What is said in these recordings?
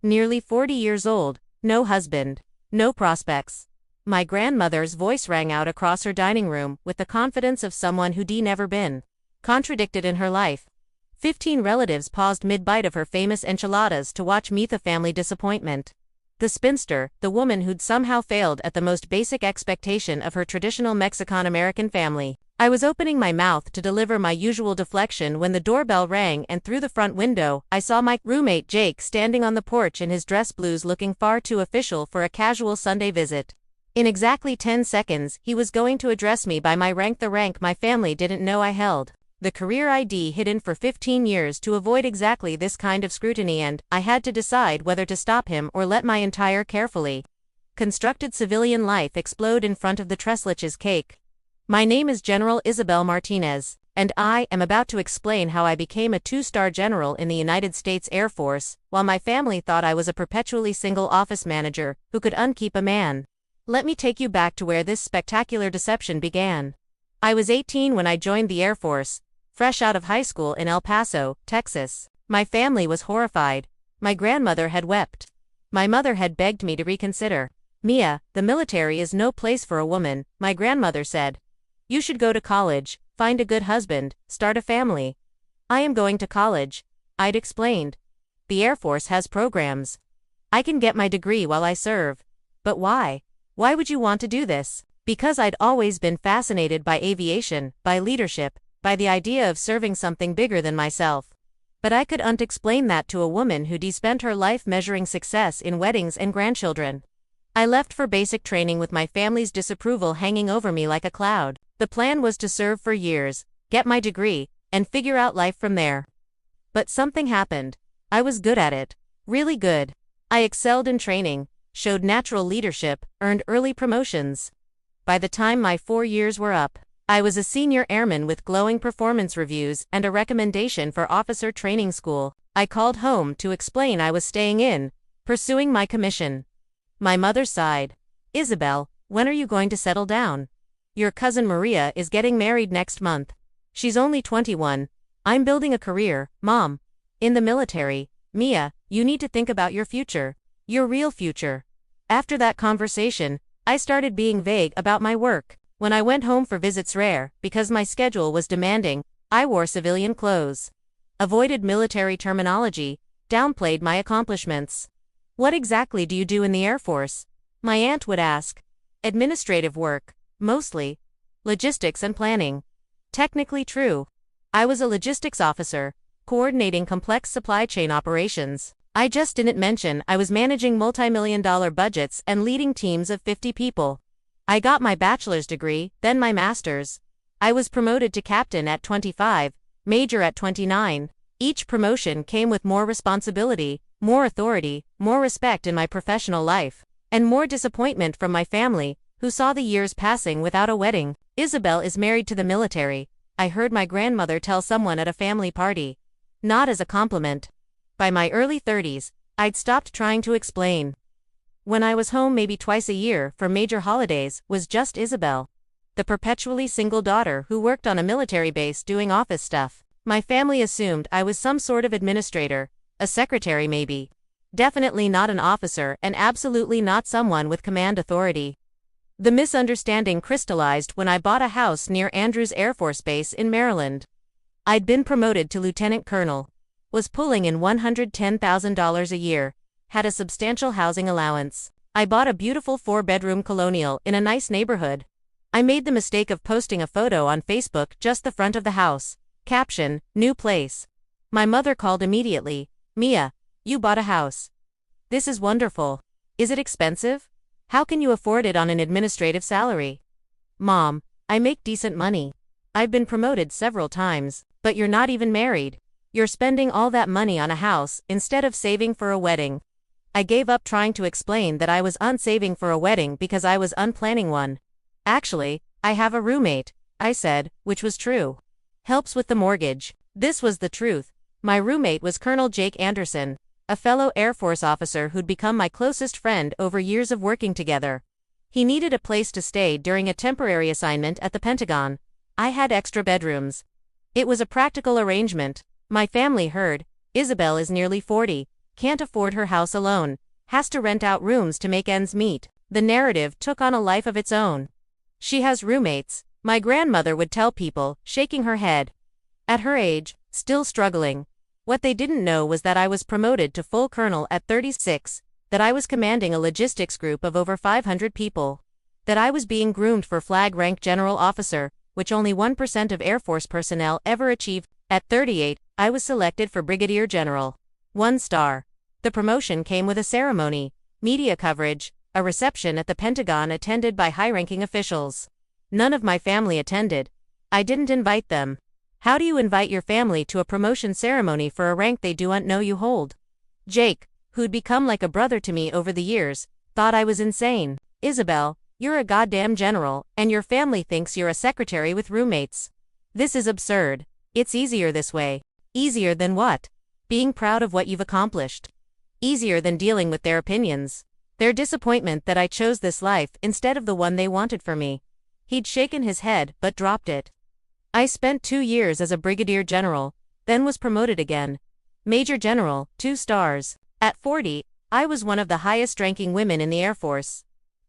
Nearly 40 years old, no husband, no prospects. My grandmother's voice rang out across her dining room with the confidence of someone who'd never been contradicted in her life. 15 relatives paused mid-bite of her famous enchiladas to watch meet the family disappointment. The spinster, the woman who'd somehow failed at the most basic expectation of her traditional Mexican-American family. I was opening my mouth to deliver my usual deflection when the doorbell rang, and through the front window, I saw my roommate Jake standing on the porch in his dress blues, looking far too official for a casual Sunday visit. In exactly 10 seconds, he was going to address me by my rank, the rank my family didn't know I held. The career ID hidden for 15 years to avoid exactly this kind of scrutiny, and I had to decide whether to stop him or let my entire carefully constructed civilian life explode in front of the tresleches cake. My name is General Isabel Martinez, and I am about to explain how I became a 2-star general in the United States Air Force, while my family thought I was a perpetually single office manager who could unkeep a man. Let me take you back to where this spectacular deception began. I was 18 when I joined the Air Force, fresh out of high school in El Paso, Texas. My family was horrified. My grandmother had wept. My mother had begged me to reconsider. "Mia, the military is no place for a woman," my grandmother said. "You should go to college, find a good husband, start a family." "I am going to college," I'd explained. "The Air Force has programs. I can get my degree while I serve." "But why? Why would you want to do this?" Because I'd always been fascinated by aviation, by leadership, by the idea of serving something bigger than myself. But I couldn't explain that to a woman who'd spent her life measuring success in weddings and grandchildren. I left for basic training with my family's disapproval hanging over me like a cloud. The plan was to serve for years, get my degree, and figure out life from there. But something happened. I was good at it. Really good. I excelled in training, showed natural leadership, earned early promotions. By the time my 4 years were up, I was a senior airman with glowing performance reviews and a recommendation for officer training school. I called home to explain I was staying in, pursuing my commission. My mother sighed. "Isabel, when are you going to settle down? Your cousin Maria is getting married next month. She's only 21. I'm building a career, Mom. In the military. Mia, you need to think about your future. Your real future." After that conversation, I started being vague about my work. When I went home for visits, rare, because my schedule was demanding, I wore civilian clothes. Avoided military terminology, downplayed my accomplishments. "What exactly do you do in the Air Force?" my aunt would ask. "Administrative work, mostly. Logistics and planning." Technically true. I was a logistics officer, coordinating complex supply chain operations. I just didn't mention I was managing multi-million-dollar budgets and leading teams of 50 people. I got my bachelor's degree, then my master's. I was promoted to captain at 25, major at 29. Each promotion came with more responsibility, more authority, more respect in my professional life, and more disappointment from my family, who saw the years passing without a wedding. "Isabel is married to the military," I heard my grandmother tell someone at a family party. Not as a compliment. By my early 30s, I'd stopped trying to explain. When I was home maybe twice a year for major holidays, was just Isabel, the perpetually single daughter who worked on a military base doing office stuff. My family assumed I was some sort of administrator, a secretary maybe. Definitely not an officer, and absolutely not someone with command authority. The misunderstanding crystallized when I bought a house near Andrews Air Force Base in Maryland. I'd been promoted to lieutenant colonel, was pulling in $110,000 a year, had a substantial housing allowance. I bought a beautiful 4-bedroom colonial in a nice neighborhood. I made the mistake of posting a photo on Facebook, just the front of the house. Caption, "New place." My mother called immediately. "Mia, you bought a house. This is wonderful. Is it expensive? How can you afford it on an administrative salary?" "Mom, I make decent money. I've been promoted several times." "But you're not even married. You're spending all that money on a house instead of saving for a wedding." I gave up trying to explain that I was unsaving for a wedding because I was unplanning one. "Actually, I have a roommate," I said, which was true. "Helps with the mortgage." This was the truth. My roommate was Colonel Jake Anderson, a fellow Air Force officer who'd become my closest friend over years of working together. He needed a place to stay during a temporary assignment at the Pentagon. I had extra bedrooms. It was a practical arrangement. My family heard, "Isabel is nearly 40. can't afford her house alone, has to rent out rooms to make ends meet. The narrative took on a life of its own. She has roommates, my grandmother would tell people, shaking her head. At her age, still struggling. What they didn't know was that I was promoted to full colonel at 36, that I was commanding a logistics group of over 500 people, that I was being groomed for flag rank general officer, which only 1% of Air Force personnel ever achieved. At 38, I was selected for brigadier general. 1 star. The promotion came with a ceremony, media coverage, a reception at the Pentagon attended by high-ranking officials. None of my family attended. I didn't invite them. How do you invite your family to a promotion ceremony for a rank they don't know you hold? Jake, who'd become like a brother to me over the years, thought I was insane. Isabel, you're a goddamn general, and your family thinks you're a secretary with roommates. This is absurd. It's easier this way. Easier than what? Being proud of what you've accomplished. Easier than dealing with their opinions. Their disappointment that I chose this life instead of the one they wanted for me. He'd shaken his head but dropped it. I spent 2 years as a brigadier general, then was promoted again. Major general, 2 stars. At 40, I was one of the highest-ranking women in the Air Force.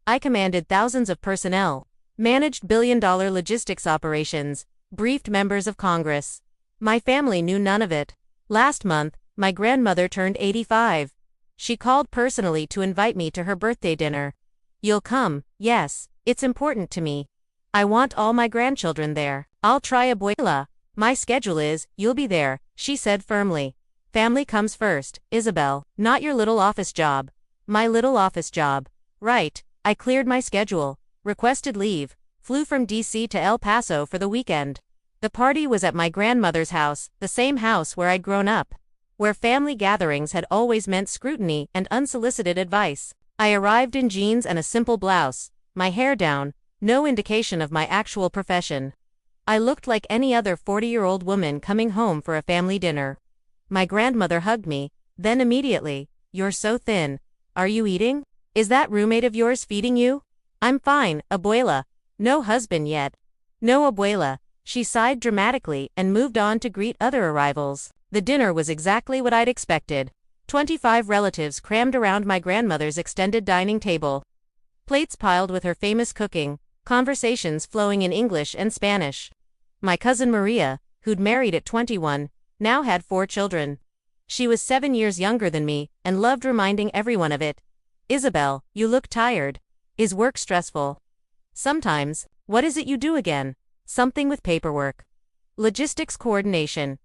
I commanded thousands of personnel, managed billion-dollar logistics operations, briefed members of Congress. My family knew none of it. Last month, my grandmother turned 85. She called personally to invite me to her birthday dinner. You'll come? Yes, it's important to me. I want all my grandchildren there. I'll try, abuela. My schedule is, you'll be there, she said firmly. Family comes first, Isabel, not your little office job. My little office job. Right, I cleared my schedule, requested leave, flew from DC to El Paso for the weekend. The party was at my grandmother's house, the same house where I'd grown up, where family gatherings had always meant scrutiny and unsolicited advice. I arrived in jeans and a simple blouse, my hair down, no indication of my actual profession. I looked like any other 40-year-old woman coming home for a family dinner. My grandmother hugged me, then immediately, "You're so thin. Are you eating? Is that roommate of yours feeding you?" "I'm fine, abuela. No husband yet." "No, abuela." She sighed dramatically and moved on to greet other arrivals. The dinner was exactly what I'd expected. 25 relatives crammed around my grandmother's extended dining table. Plates piled with her famous cooking, conversations flowing in English and Spanish. My cousin Maria, who'd married at 21, now had 4 children. She was 7 years younger than me and loved reminding everyone of it. "Isabel, you look tired. Is work stressful?" "Sometimes." "What is it you do again?" "Something with paperwork. Logistics coordination."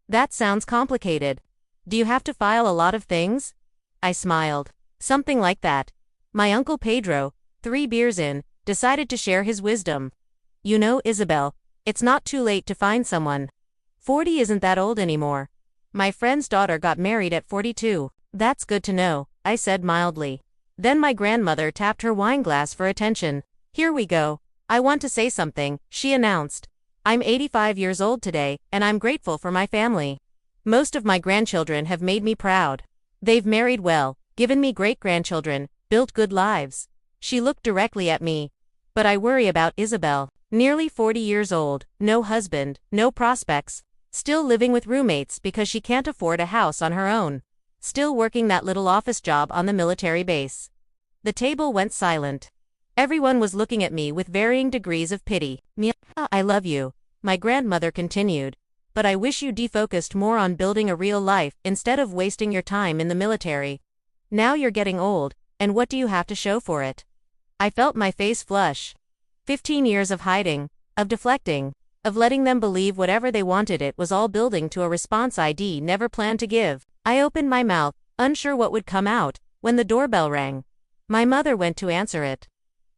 "That sounds complicated. Do you have to file a lot of things?" I smiled. "Something like that." My uncle Pedro, 3 beers in, decided to share his wisdom. "You know, Isabel, it's not too late to find someone. 40 isn't that old anymore. My friend's daughter got married at 42. "That's good to know," I said mildly. Then my grandmother tapped her wineglass for attention. "Here we go. I want to say something," she announced. "I'm 85 years old today, and I'm grateful for my family. Most of my grandchildren have made me proud. They've married well, given me great-grandchildren, built good lives." She looked directly at me. "But I worry about Isabel. Nearly 40 years old, no husband, no prospects, still living with roommates because she can't afford a house on her own, still working that little office job on the military base." The table went silent. Everyone was looking at me with varying degrees of pity. "Mia, I love you," my grandmother continued, "but I wish you defocused more on building a real life instead of wasting your time in the military. Now you're getting old, and what do you have to show for it?" I felt my face flush. 15 years of hiding, of deflecting, of letting them believe whatever they wanted, it was all building to a response I'd never planned to give. I opened my mouth, unsure what would come out, when the doorbell rang. My mother went to answer it.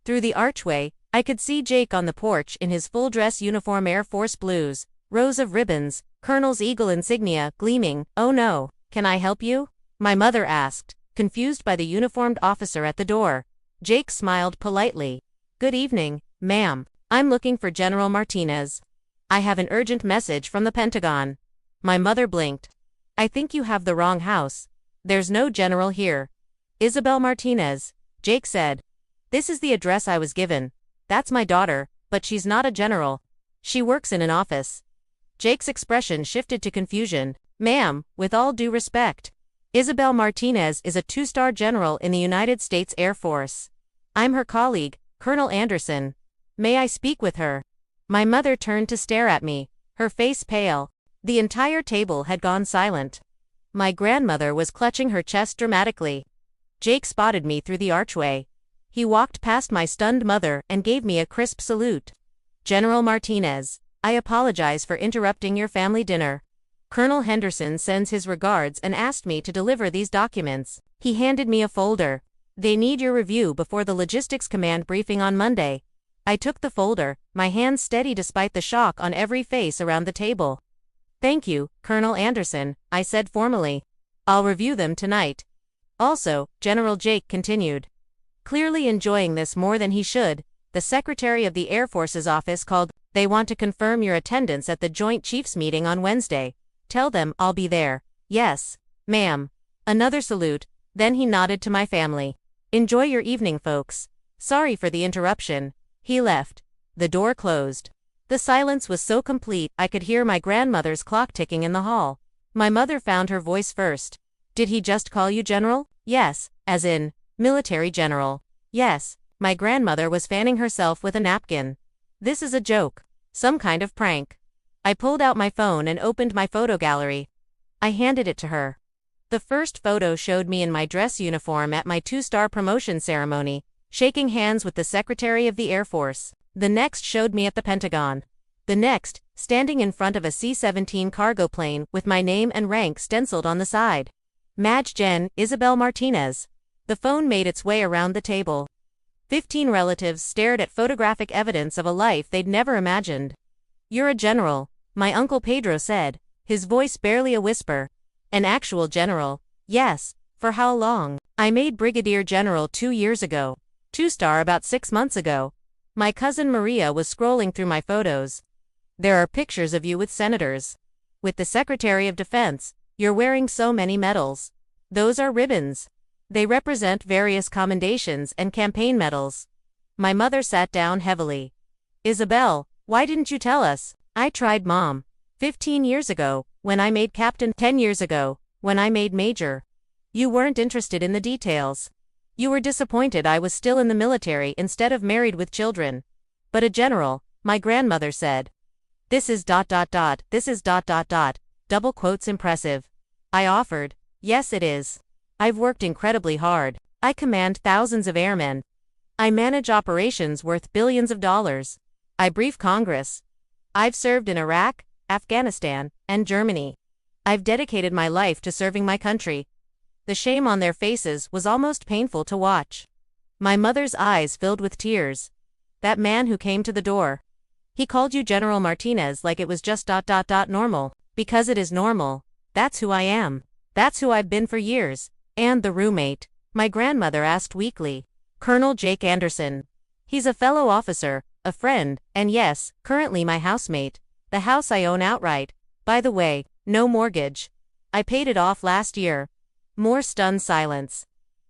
Through the archway, I could see Jake on the porch in his full-dress uniform, Air Force blues, rows of ribbons, Colonel's Eagle insignia gleaming. "Oh no, can I help you?" my mother asked, confused by the uniformed officer at the door. Jake smiled politely. "Good evening, ma'am. I'm looking for General Martinez. I have an urgent message from the Pentagon." My mother blinked. "I think you have the wrong house. There's no general here." "Isabel Martinez," Jake said. "This is the address I was given. That's my daughter, but she's not a general. She works in an office." Jake's expression shifted to confusion. "Ma'am, with all due respect, Isabel Martinez is a two-star general in the United States Air Force. I'm her colleague, Colonel Anderson. May I speak with her? My mother turned to stare at me, her face pale. The entire table had gone silent. My grandmother was clutching her chest dramatically. Jake spotted me through the archway. He walked past my stunned mother and gave me a crisp salute. General Martinez, I apologize for interrupting your family dinner. Colonel Henderson sends his regards and asked me to deliver these documents. He handed me a folder. They need your review before the Logistics Command briefing on Monday. I took the folder, my hands steady despite the shock on every face around the table. Thank you, Colonel Anderson, I said formally. I'll review them tonight. Also, General Jake continued. Clearly enjoying this more than he should, the Secretary of the Air Force's office called. They want to confirm your attendance at the Joint Chiefs meeting on Wednesday. Tell them I'll be there. Yes, ma'am. Another salute, then he nodded to my family. Enjoy your evening, folks. Sorry for the interruption. He left. The door closed. The silence was so complete I could hear my grandmother's clock ticking in the hall. My mother found her voice first. Did he just call you general? Yes, as in, military general. Yes, my grandmother was fanning herself with a napkin. This is a joke. Some kind of prank. I pulled out my phone and opened my photo gallery. I handed it to her. The first photo showed me in my dress uniform at my two-star promotion ceremony, shaking hands with the Secretary of the Air Force. The next showed me at the Pentagon. The next, standing in front of a C-17 cargo plane with my name and rank stenciled on the side. Maj. Gen. Isabel Martinez. The phone made its way around the table. 15 relatives stared at photographic evidence of a life they'd never imagined. You're a general, my Uncle Pedro said, his voice barely a whisper. An actual general? Yes. For how long? I made Brigadier General 2 years ago. Two-star about 6 months ago. My cousin Maria was scrolling through my photos. There are pictures of you with senators. With the Secretary of Defense, you're wearing so many medals. Those are ribbons. They represent various commendations and campaign medals. My mother sat down heavily. Isabel, why didn't you tell us? I tried, Mom. 15 years ago, when I made captain. 10 years ago, when I made major. You weren't interested in the details. You were disappointed I was still in the military instead of married with children. But a general, my grandmother said. This is ... this is ... double quotes impressive. I offered, yes it is. I've worked incredibly hard. I command thousands of airmen. I manage operations worth billions of dollars. I brief Congress. I've served in Iraq, Afghanistan, and Germany. I've dedicated my life to serving my country. The shame on their faces was almost painful to watch. My mother's eyes filled with tears. That man who came to the door. He called you General Martinez like it was just ... normal. Because it is normal. That's who I am. That's who I've been for years. And the roommate? My grandmother asked weakly. Colonel Jake Anderson. He's a fellow officer, a friend, and yes, currently my housemate. The house I own outright. By the way, no mortgage. I paid it off last year. More stunned silence.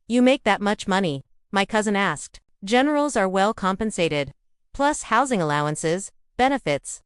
You make that much money? My cousin asked. Generals are well compensated. Plus housing allowances, benefits.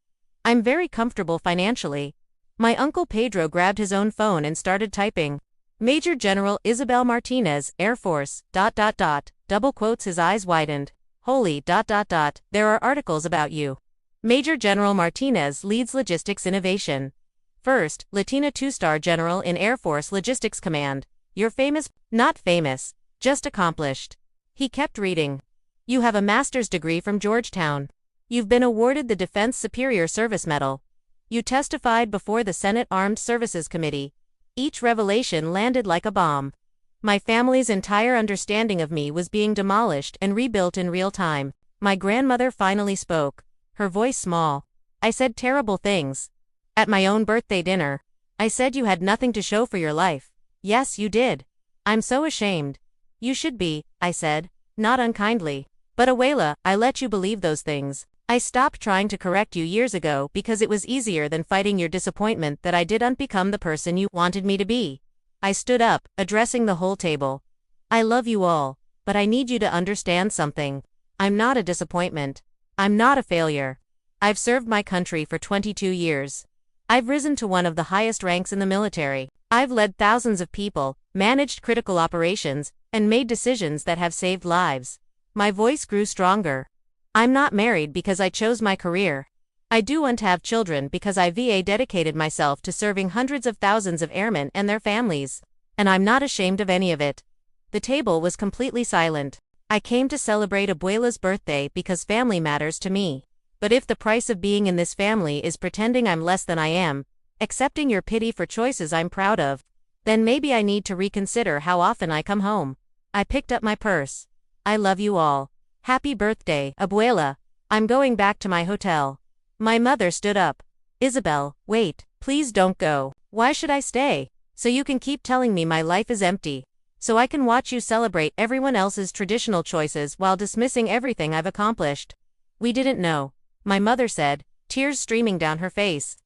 I'm very comfortable financially. My Uncle Pedro grabbed his own phone and started typing. Major General Isabel Martinez, Air Force, ... double quotes, his eyes widened. Holy ... there are articles about you. Major General Martinez leads logistics innovation. First, Latina two-star general in Air Force Logistics Command. You're famous? Not famous, just accomplished. He kept reading. You have a master's degree from Georgetown. You've been awarded the Defense Superior Service Medal. You testified before the Senate Armed Services Committee. Each revelation landed like a bomb. My family's entire understanding of me was being demolished and rebuilt in real time. My grandmother finally spoke, her voice small. I said terrible things. At my own birthday dinner. I said you had nothing to show for your life. Yes, you did. I'm so ashamed. You should be, I said, not unkindly. But Abuela, I let you believe those things. I stopped trying to correct you years ago because it was easier than fighting your disappointment that I didn't become the person you wanted me to be. I stood up, addressing the whole table. I love you all, but I need you to understand something. I'm not a disappointment. I'm not a failure. I've served my country for 22 years. I've risen to one of the highest ranks in the military. I've led thousands of people, managed critical operations, and made decisions that have saved lives. My voice grew stronger. I'm not married because I chose my career. I do want to have children because I've dedicated myself to serving hundreds of thousands of airmen and their families. And I'm not ashamed of any of it. The table was completely silent. I came to celebrate Abuela's birthday because family matters to me. But if the price of being in this family is pretending I'm less than I am, accepting your pity for choices I'm proud of, then maybe I need to reconsider how often I come home. I picked up my purse. I love you all. Happy birthday, Abuela. I'm going back to my hotel. My mother stood up. Isabel, wait, please don't go. Why should I stay? So you can keep telling me my life is empty. So I can watch you celebrate everyone else's traditional choices while dismissing everything I've accomplished. We didn't know, my mother said, tears streaming down her face.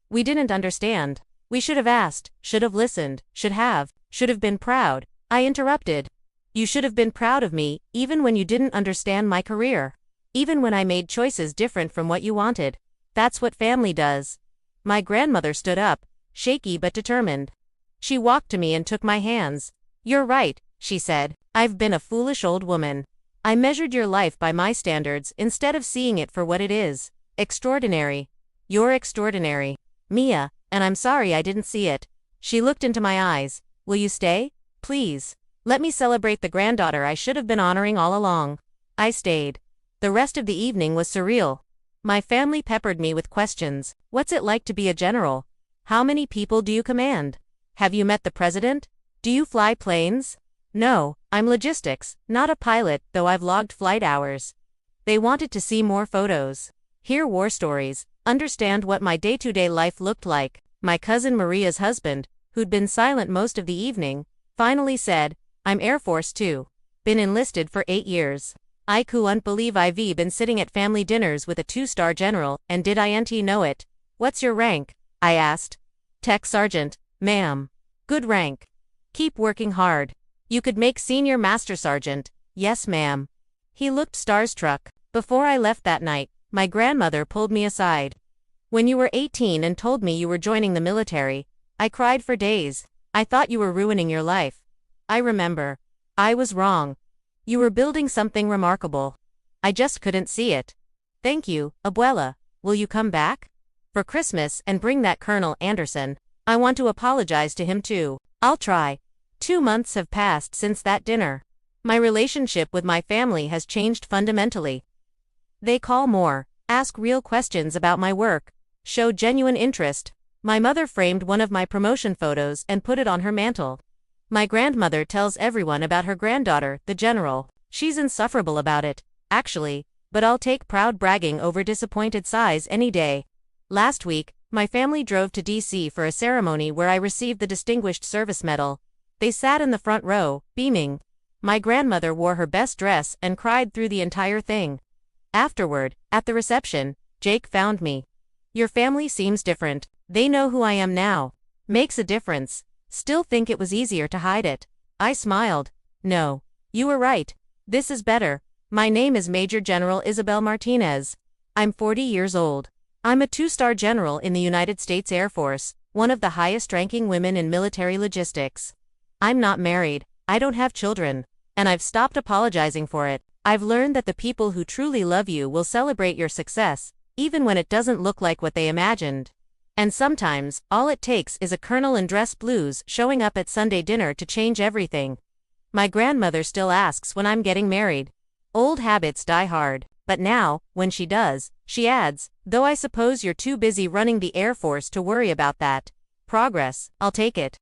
We didn't understand. We should have asked, should have listened, should have been proud. I interrupted. You should have been proud of me, even when you didn't understand my career. Even when I made choices different from what you wanted. That's what family does. My grandmother stood up, shaky but determined. She walked to me and took my hands. You're right, she said. I've been a foolish old woman. I measured your life by my standards instead of seeing it for what it is. Extraordinary. You're extraordinary, Mia, and I'm sorry I didn't see it. She looked into my eyes. Will you stay? Please. Let me celebrate the granddaughter I should have been honoring all along. I stayed. The rest of the evening was surreal. My family peppered me with questions. What's it like to be a general? How many people do you command? Have you met the president? Do you fly planes? No, I'm logistics, not a pilot, though I've logged flight hours. They wanted to see more photos, hear war stories, understand what my day-to-day life looked like. My cousin Maria's husband, who'd been silent most of the evening, finally said, I'm Air Force too. Been enlisted for 8 years. I couldn't believe I've been sitting at family dinners with a 2-star general, and did I know it? What's your rank? I asked. Tech Sergeant, ma'am. Good rank. Keep working hard. You could make Senior Master Sergeant. Yes, ma'am. He looked starstruck. Before I left that night, my grandmother pulled me aside. When you were 18 and told me you were joining the military, I cried for days. I thought you were ruining your life. I remember. I was wrong. You were building something remarkable. I just couldn't see it. Thank you, Abuela. Will you come back? For Christmas and bring that Colonel Anderson. I want to apologize to him too. I'll try. 2 months have passed since that dinner. My relationship with my family has changed fundamentally. They call more, ask real questions about my work, show genuine interest. My mother framed one of my promotion photos and put it on her mantle. My grandmother tells everyone about her granddaughter, the general. She's insufferable about it, actually, but I'll take proud bragging over disappointed sighs any day. Last week, my family drove to D.C. for a ceremony where I received the Distinguished Service Medal. They sat in the front row, beaming. My grandmother wore her best dress and cried through the entire thing. Afterward, at the reception, Jake found me. Your family seems different. They know who I am now. Makes a difference. Still think it was easier to hide it. I smiled. No. You were right. This is better. My name is Major General Isabel Martinez. I'm 40 years old. I'm a 2-star general in the United States Air Force, one of the highest-ranking women in military logistics. I'm not married. I don't have children. And I've stopped apologizing for it. I've learned that the people who truly love you will celebrate your success, even when it doesn't look like what they imagined. And sometimes, all it takes is a colonel in dress blues showing up at Sunday dinner to change everything. My grandmother still asks when I'm getting married. Old habits die hard, but now, when she does, she adds, though I suppose you're too busy running the Air Force to worry about that. Progress, I'll take it.